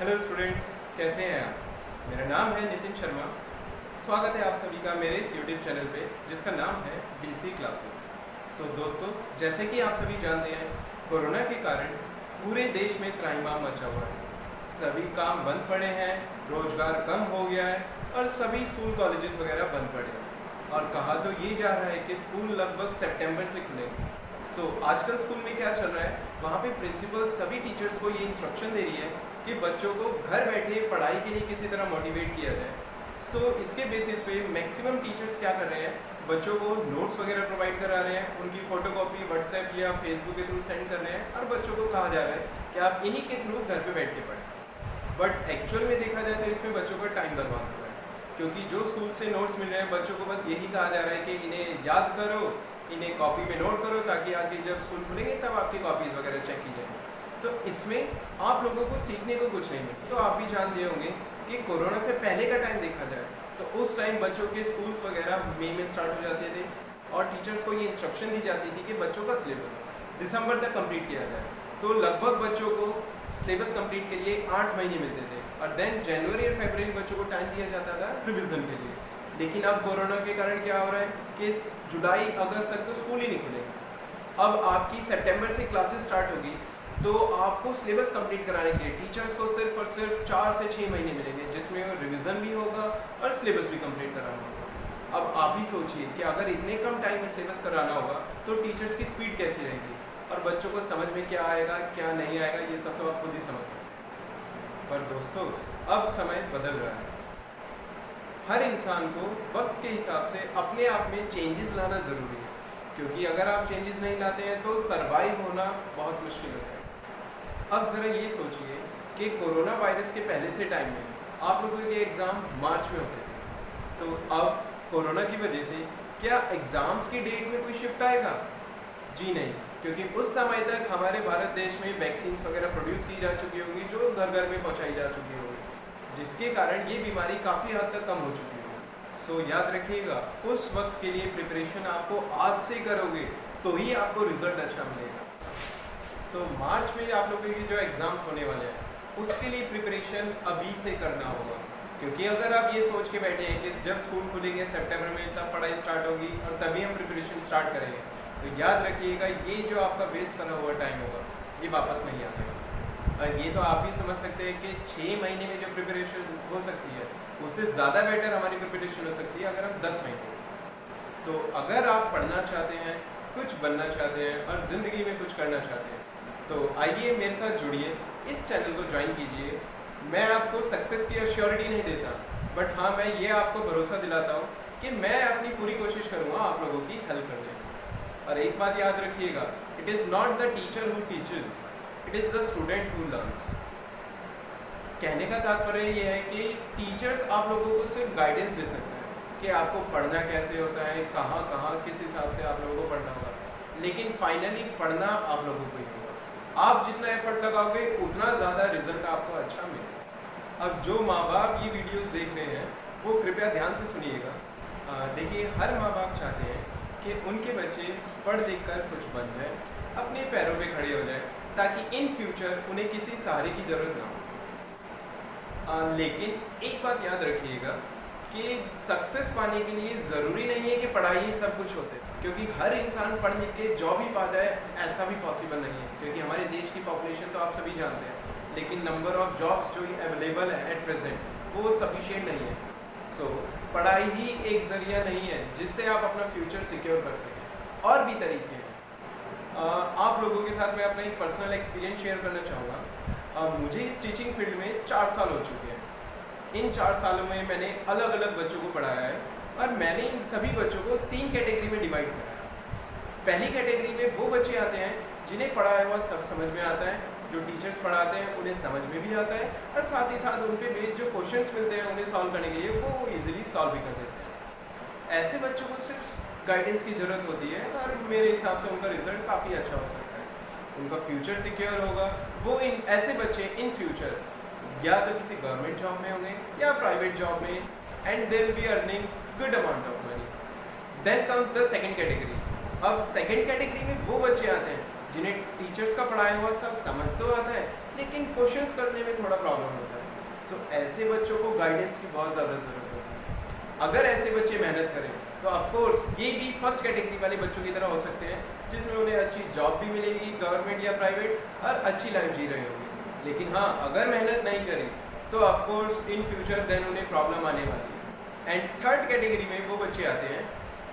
Hello students, कैसे हैं आप? मेरा नाम है नितिन शर्मा। स्वागत है आप सभी का मेरे इस यूट्यूब चैनल पे जिसका नाम है डीसी क्लासेस। दोस्तों, जैसे कि आप सभी जानते हैं, कोरोना के कारण पूरे देश में त्राहिमाम मचा हुआ है। सभी काम बंद पड़े हैं, रोजगार कम हो गया है और सभी स्कूल कॉलेजेस वगैरह बंद पड़े हैं। और कहा तो ये जा रहा है कि स्कूल लगभग सितंबर से खुलेंगे। आजकल स्कूल में क्या चल रहा है, वहाँ पे प्रिंसिपल सभी टीचर्स को ये इंस्ट्रक्शन दे रही है कि बच्चों को घर बैठे पढ़ाई के लिए किसी तरह मोटिवेट किया जाए। इसके बेसिस पे मैक्सिमम टीचर्स क्या कर रहे हैं, बच्चों को नोट्स वगैरह प्रोवाइड करा रहे हैं, उनकी फ़ोटोकॉपी व्हाट्सएप या फेसबुक के थ्रू सेंड कर रहे हैं और बच्चों को कहा जा रहा है कि आप इन्हीं के थ्रू घर पे बैठ के पढ़ें। बट एक्चुअल में देखा जाए तो इसमें बच्चों का टाइम बर्बाद हो रहा है, क्योंकि जो स्कूल से नोट्स मिल रहे हैं बच्चों को बस यही कहा जा रहा है कि इन्हें याद करो, इन्हें कॉपी में नोट करो ताकि आगे जब स्कूल खुलेंगे तब आपकी कॉपीज़ वगैरह चेक की जाएंगी। तो इसमें आप लोगों को सीखने को कुछ नहीं मिले। तो आप भी जानते होंगे कि कोरोना से पहले का टाइम देखा जाए तो उस टाइम बच्चों के स्कूल्स वगैरह मई में स्टार्ट हो जाते थे और टीचर्स को ये इंस्ट्रक्शन दी जाती थी कि बच्चों का सिलेबस दिसंबर तक कंप्लीट किया जाए। तो लगभग बच्चों को सिलेबस कंप्लीट के लिए 8 महीने मिलते थे और देन जनवरी और फरवरी बच्चों को टाइम दिया जाता था रिविज़न के लिए। लेकिन अब कोरोना के कारण क्या हो रहा है कि जुलाई अगस्त तक तो स्कूल ही नहीं खुलेगा। अब आपकी सितंबर से क्लासेस स्टार्ट होगी तो आपको सिलेबस कंप्लीट कराने के लिए टीचर्स को सिर्फ और सिर्फ 4 से 6 महीने मिलेंगे, जिसमें रिवीजन भी होगा और सिलेबस भी कंप्लीट कराना होगा। अब आप ही सोचिए कि अगर इतने कम टाइम में सिलेबस कराना होगा तो टीचर्स की स्पीड कैसी रहेगी और बच्चों को समझ में क्या आएगा क्या नहीं आएगा, ये सब तो आप खुद ही समझ सकते हैं। पर दोस्तों, अब समय बदल रहा है। हर इंसान को वक्त के हिसाब से अपने आप में चेंजेस लाना ज़रूरी है, क्योंकि अगर आप चेंजेस नहीं लाते हैं तो सरवाइव होना बहुत मुश्किल होता है। अब ज़रा ये सोचिए कि कोरोना वायरस के पहले से टाइम में आप लोगों के एग्ज़ाम मार्च में होते थे, तो अब कोरोना की वजह से क्या एग्ज़ाम्स की डेट में कोई शिफ्ट आएगा? जी नहीं, क्योंकि उस समय तक हमारे भारत देश में वैक्सीन्स वगैरह प्रोड्यूस की जा चुकी होंगी जो घर घर में पहुंचाई जा चुकी होंगी, जिसके कारण ये बीमारी काफ़ी हद तक कम हो चुकी है। याद रखिएगा, उस वक्त के लिए प्रिपरेशन आपको आज से करोगे तो ही आपको रिजल्ट अच्छा मिलेगा। मार्च में आप लोगों के जो एग्ज़ाम्स होने वाले हैं उसके लिए प्रिपरेशन अभी से करना होगा, क्योंकि अगर आप ये सोच के बैठे हैं कि जब स्कूल खुलेंगे सितंबर में तब पढ़ाई स्टार्ट होगी और तभी हम प्रिपरेशन स्टार्ट करेंगे, तो याद रखिएगा ये जो आपका वेस्ट करा हुआ टाइम होगा ये वापस नहीं आएगा। और ये तो आप ही समझ सकते हैं कि 6 महीने में जो प्रिपरेशन हो सकती है उससे ज़्यादा बेटर हमारी प्रिपरेशन हो सकती है अगर हम 10 महीने। अगर आप पढ़ना चाहते हैं, कुछ बनना चाहते हैं और ज़िंदगी में कुछ करना चाहते हैं तो आइए मेरे साथ जुड़िए, इस चैनल को ज्वाइन कीजिए। मैं आपको सक्सेस की एश्योरिटी नहीं देता, बट हाँ मैं ये आपको भरोसा दिलाता हूँ कि मैं अपनी पूरी कोशिश करूँगा आप लोगों की हेल्प करने की। और एक बात याद रखिएगा, it is not the teacher who teaches, it is the student who learns. कहने का तात्पर्य ये है कि टीचर्स आप लोगों को सिर्फ गाइडेंस दे सकते हैं कि आपको पढ़ना कैसे होता है, कहाँ कहाँ किस हिसाब से आप लोगों को पढ़ना होगा, लेकिन फाइनली पढ़ना आप लोगों को ही होगा। आप जितना एफर्ट लगाओगे उतना ज़्यादा रिजल्ट आपको अच्छा मिलेगा। अब जो माँ बाप ये वीडियोस देख रहे हैं वो कृपया ध्यान से सुनिएगा। देखिए, हर माँ बाप चाहते हैं कि उनके बच्चे पढ़ लिख कर कुछ बन जाए, अपने पैरों पे खड़े हो जाए, ताकि इन फ्यूचर उन्हें किसी सहारे की ज़रूरत ना हो। लेकिन एक बात याद रखिएगा कि सक्सेस पाने के लिए ज़रूरी नहीं है कि पढ़ाई ही सब कुछ होते, क्योंकि हर इंसान पढ़ लिख के जॉब ही पा जाए ऐसा भी पॉसिबल नहीं है, क्योंकि हमारे देश की पॉपुलेशन तो आप सभी जानते हैं, लेकिन नंबर ऑफ जॉब्स जो अवेलेबल है एट प्रेजेंट वो सफिशिएंट नहीं है। पढ़ाई ही एक ज़रिया नहीं है जिससे आप अपना फ्यूचर सिक्योर कर सकें, और भी तरीके हैं। आप लोगों के साथ मैं अपना एक पर्सनल एक्सपीरियंस शेयर करना चाहूँगा। मुझे इस टीचिंग फील्ड में 4 साल हो चुके हैं। इन 4 सालों में मैंने अलग अलग बच्चों को पढ़ाया है और मैंने इन सभी बच्चों को 3 कैटेगरी में डिवाइड करा है। पहली कैटेगरी में वो बच्चे आते हैं जिन्हें पढ़ाया हुआ सब समझ में आता है, जो टीचर्स पढ़ाते हैं उन्हें समझ में भी आता है, और साथ ही साथ उन पे बेस्ड जो क्वेश्चंस मिलते हैं उन्हें सॉल्व करने के लिए वो इजीली सॉल्व भी कर देते हैं। ऐसे बच्चों को सिर्फ गाइडेंस की ज़रूरत होती है और मेरे हिसाब से उनका रिजल्ट काफ़ी अच्छा हो सकता है, उनका फ्यूचर सिक्योर होगा। वो ऐसे बच्चे इन फ्यूचर या तो किसी गवर्नमेंट जॉब में होंगे या प्राइवेट जॉब में, and they will be earning good amount of money. Then comes the second category. अब सेकंड कैटेगरी में वो बच्चे आते हैं जिन्हें टीचर्स का पढ़ाया हुआ सब समझ तो आता है लेकिन क्वेश्चंस करने में थोड़ा प्रॉब्लम होता है। सो ऐसे बच्चों को गाइडेंस की बहुत ज़्यादा ज़रूरत होती है। अगर ऐसे बच्चे मेहनत करें तो ऑफकोर्स ये भी फर्स्ट कैटेगरी वाले बच्चों की तरह हो सकते हैं, जिसमें उन्हें अच्छी जॉब भी मिलेगी गवर्नमेंट या प्राइवेट और अच्छी लाइफ जी रहे होंगे। लेकिन हाँ, अगर मेहनत नहीं करें तो ऑफकोर्स इन फ्यूचर देन उन्हें प्रॉब्लम आने वाली है। एंड थर्ड कैटेगरी में वो बच्चे आते हैं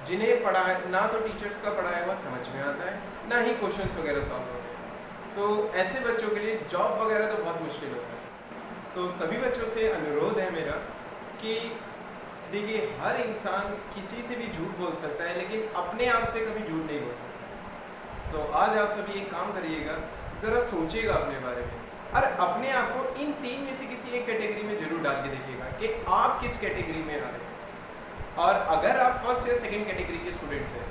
जिन्हें पढ़ाया ना तो टीचर्स का पढ़ाया हुआ समझ में आता है, ना ही क्वेश्चंस वगैरह सॉल्व होते हैं। सो ऐसे बच्चों के लिए जॉब वगैरह तो बहुत मुश्किल होता है। सो सभी बच्चों से अनुरोध है मेरा कि देखिए, हर इंसान किसी से भी झूठ बोल सकता है लेकिन अपने आप से कभी झूठ नहीं बोल सकता। सो आज आप सभी एक काम करिएगा, ज़रा सोचिएगा अपने बारे में और अपने आप को इन तीन में से किसी एक कैटेगरी में जरूर डाल के देखिएगा कि आप किस कैटेगरी में आ रहे हैं। और अगर आप फर्स्ट या सेकंड कैटेगरी के स्टूडेंट्स हैं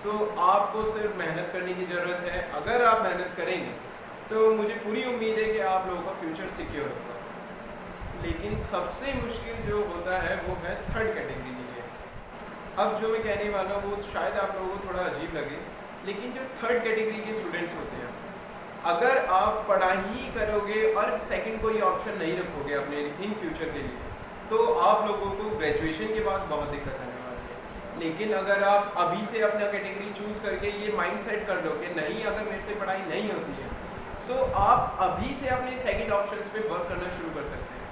सो आपको सिर्फ मेहनत करने की ज़रूरत है। अगर आप मेहनत करेंगे तो मुझे पूरी उम्मीद है कि आप लोगों का फ्यूचर सिक्योर होगा। लेकिन सबसे मुश्किल जो होता है वो है थर्ड कैटेगरी के लिए। अब जो मैं कहने वाला हूँ वो शायद आप लोगों को थोड़ा अजीब लगे, लेकिन जो थर्ड कैटेगरी के स्टूडेंट्स होते हैं, अगर आप पढ़ाई करोगे और सेकंड कोई ऑप्शन नहीं रखोगे अपने इन फ्यूचर के लिए तो आप लोगों को ग्रेजुएशन के बाद बहुत दिक्कत आने वाली है। लेकिन अगर आप अभी से अपना कैटेगरी चूज़ करके ये माइंड सेट कर लो कि नहीं, अगर मेरे से पढ़ाई नहीं होती है सो आप अभी से अपने सेकंड ऑप्शंस पे वर्क करना शुरू कर सकते हैं।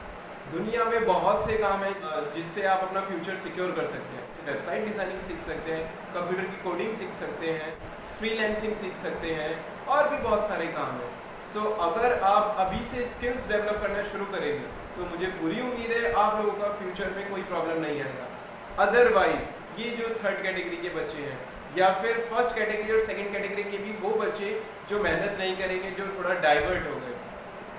दुनिया में बहुत से काम हैं जिससे आप अपना फ्यूचर सिक्योर कर सकते हैं। वेबसाइट डिज़ाइनिंग सीख सकते हैं, कंप्यूटर की कोडिंग सीख सकते हैं, फ्रीलांसिंग सीख सकते हैं और भी बहुत सारे काम हैं। सो अगर आप अभी से स्किल्स डेवलप करना शुरू करेंगे तो मुझे पूरी उम्मीद है आप लोगों का फ्यूचर में कोई प्रॉब्लम नहीं आएगा। अदरवाइज ये जो थर्ड कैटेगरी के बच्चे हैं या फिर फर्स्ट कैटेगरी और सेकंड कैटेगरी के भी वो बच्चे जो मेहनत नहीं करेंगे, जो थोड़ा डाइवर्ट हो गए,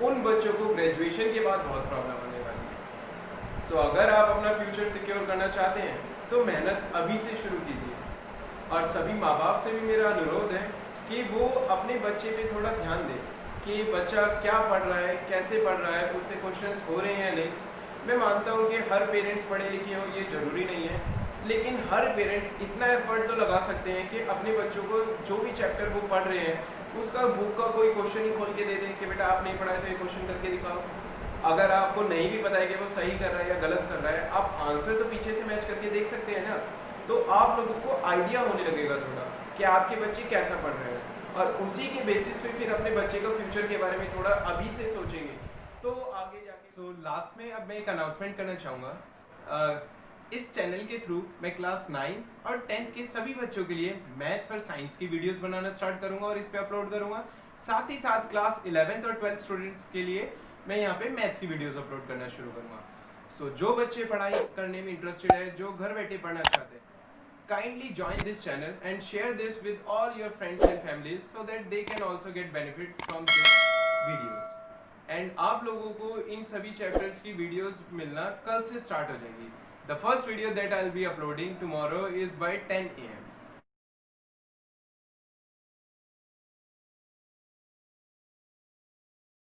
उन बच्चों को ग्रेजुएशन के बाद बहुत प्रॉब्लम आने वाली है। सो अगर आप अपना फ्यूचर सिक्योर करना चाहते हैं तो मेहनत अभी से शुरू कीजिए। और सभी माँ बाप से भी मेरा अनुरोध है कि वो अपने बच्चे पे थोड़ा ध्यान दें कि बच्चा क्या पढ़ रहा है, कैसे पढ़ रहा है, उससे क्वेश्चंस हो रहे हैं या नहीं। मैं मानता हूँ कि हर पेरेंट्स पढ़े लिखे हों ये ज़रूरी नहीं है, लेकिन हर पेरेंट्स इतना एफर्ट तो लगा सकते हैं कि अपने बच्चों को जो भी चैप्टर वो पढ़ रहे हैं उसका बुक का कोई क्वेश्चन ही खोल के दे दें कि बेटा आप नहीं पढ़ा है तो ये क्वेश्चन करके दिखाओ। अगर आपको नहीं भी पता है कि वो सही कर रहा है या गलत कर रहा है, आप आंसर तो पीछे से मैच करके देख सकते हैं ना। तो आप लोगों को आइडिया होने लगेगा थोड़ा कि आपके बच्चे कैसा पढ़ रहे हैं और उसी के बेसिस पे फिर अपने बच्चे का फ्यूचर के बारे में थोड़ा अभी से सोचेंगे तो आगे जाके। सो लास्ट में अब मैं एक अनाउंसमेंट करना चाहूँगा। इस चैनल के थ्रू मैं क्लास 9 और 10th के सभी बच्चों के लिए मैथ्स और साइंस की वीडियोस बनाना स्टार्ट करूँगा और इस पर अपलोड करूँगा। साथ ही साथ क्लास 11th और 12th स्टूडेंट्स के लिए मैं यहाँ पे मैथ्स की वीडियोस अपलोड करना शुरू करूँगा। सो जो बच्चे पढ़ाई करने में इंटरेस्टेड है, जो घर बैठे पढ़ना चाहते हैं, kindly join this channel and share this with all your friends and families so that they can also get benefit from this videos. And आप लोगों को इन सभी चैप्टर्स की वीडियोस मिलना कल से स्टार्ट हो जाएगी। The first video that I'll be uploading tomorrow is by 10 AM.